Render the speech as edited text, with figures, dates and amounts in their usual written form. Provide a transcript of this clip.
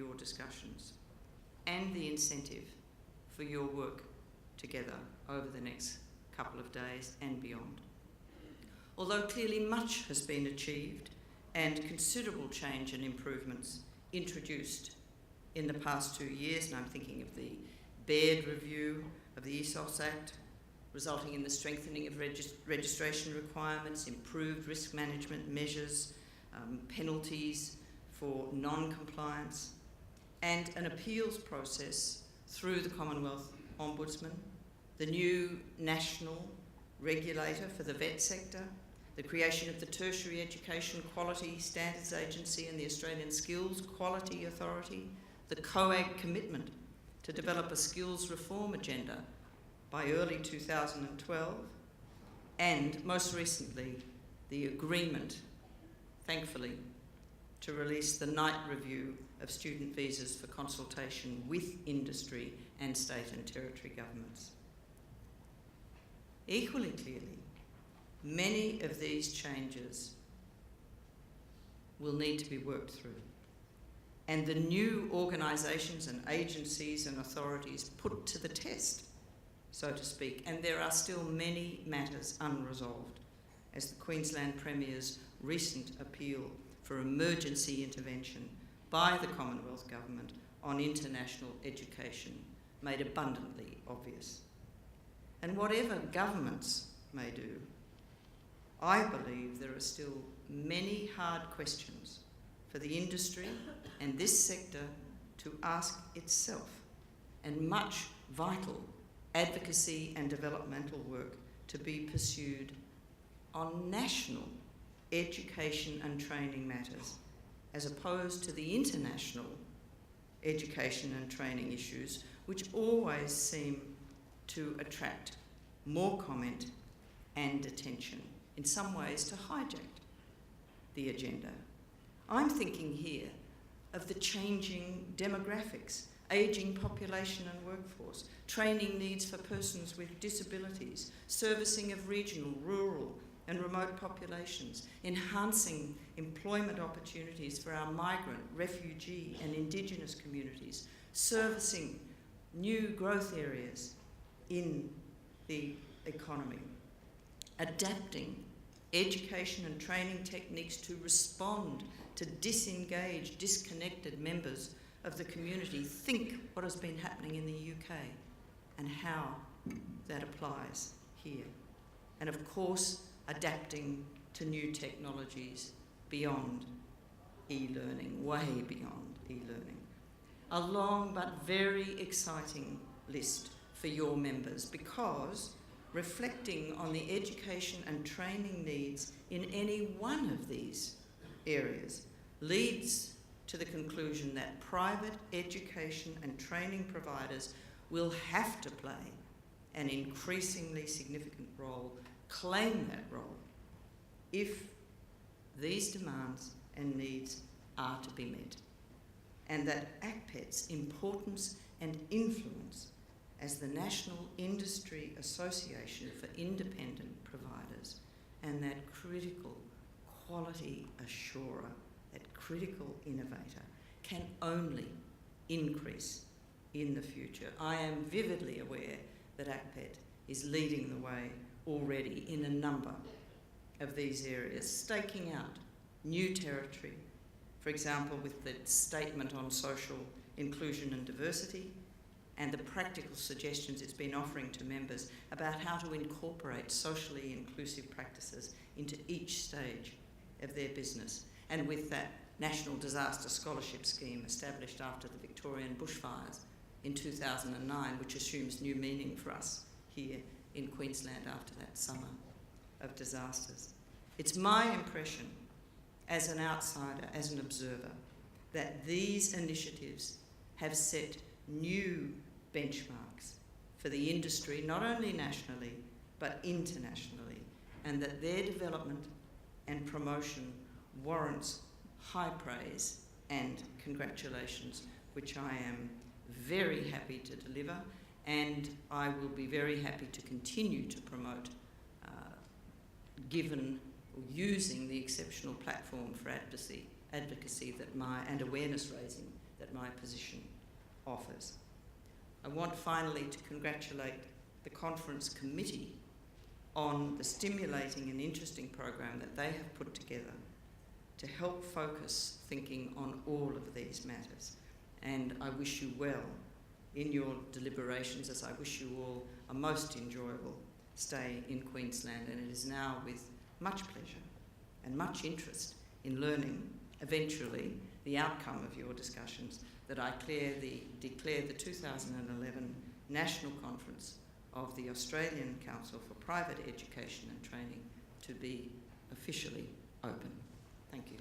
your discussions and the incentive for your work together over the next couple of days and beyond. Although clearly much has been achieved and considerable change and improvements introduced in the past 2 years, and I'm thinking of the Baird review of the ESOS Act, resulting in the strengthening of registration requirements, improved risk management measures, penalties for non-compliance, and an appeals process through the Commonwealth Ombudsman, the new national regulator for the vet sector, the creation of the Tertiary Education Quality Standards Agency and the Australian Skills Quality Authority, the COAG commitment to develop a skills reform agenda by early 2012, and most recently, the agreement, thankfully, to release the Night Review of student visas for consultation with industry and state and territory governments. Equally clearly, many of these changes will need to be worked through, and the new organisations and agencies and authorities put to the test, so to speak, and there are still many matters unresolved, as the Queensland Premier's recent appeal for emergency intervention by the Commonwealth Government on international education made abundantly obvious. And whatever governments may do, I believe there are still many hard questions for the industry and this sector to ask itself, and much vital advocacy and developmental work to be pursued on national education and training matters, as opposed to the international education and training issues, which always seem to attract more comment and attention, in some ways to hijack the agenda. I'm thinking here of the changing demographics, ageing population and workforce, training needs for persons with disabilities, servicing of regional, rural and remote populations, enhancing employment opportunities for our migrant, refugee and Indigenous communities, servicing new growth areas in the economy, adapting education and training techniques to respond to disengaged, disconnected members of the community. Think what has been happening in the UK and how that applies here. And of course, adapting to new technologies beyond e-learning, way beyond e-learning. A long but very exciting list for your members, because reflecting on the education and training needs in any one of these areas leads to the conclusion that private education and training providers will have to play an increasingly significant role, claim that role, if these demands and needs are to be met, and that ACPET's importance and influence as the National Industry Association for Independent Providers and that critical quality assurer, that critical innovator, can only increase in the future. I am vividly aware that ACPET is leading the way already in a number of these areas, staking out new territory, for example, with the statement on social inclusion and diversity, and the practical suggestions it's been offering to members about how to incorporate socially inclusive practices into each stage of their business, and with that National Disaster Scholarship Scheme established after the Victorian bushfires in 2009, which assumes new meaning for us here in Queensland after that summer of disasters. It's my impression as an outsider, as an observer, that these initiatives have set new benchmarks for the industry, not only nationally, but internationally, and that their development and promotion warrants high praise and congratulations, which I am very happy to deliver, and I will be very happy to continue to promote, given or using the exceptional platform for advocacy that and awareness raising that my my position offers. I want finally to congratulate the conference committee on the stimulating and interesting program that they have put together to help focus thinking on all of these matters. And I wish you well in your deliberations, as I wish you all a most enjoyable stay in Queensland. And it is now with much pleasure and much interest in learning, eventually, the outcome of your discussions that I declare the 2011 National Conference of the Australian Council for Private Education and Training to be officially open. Thank you.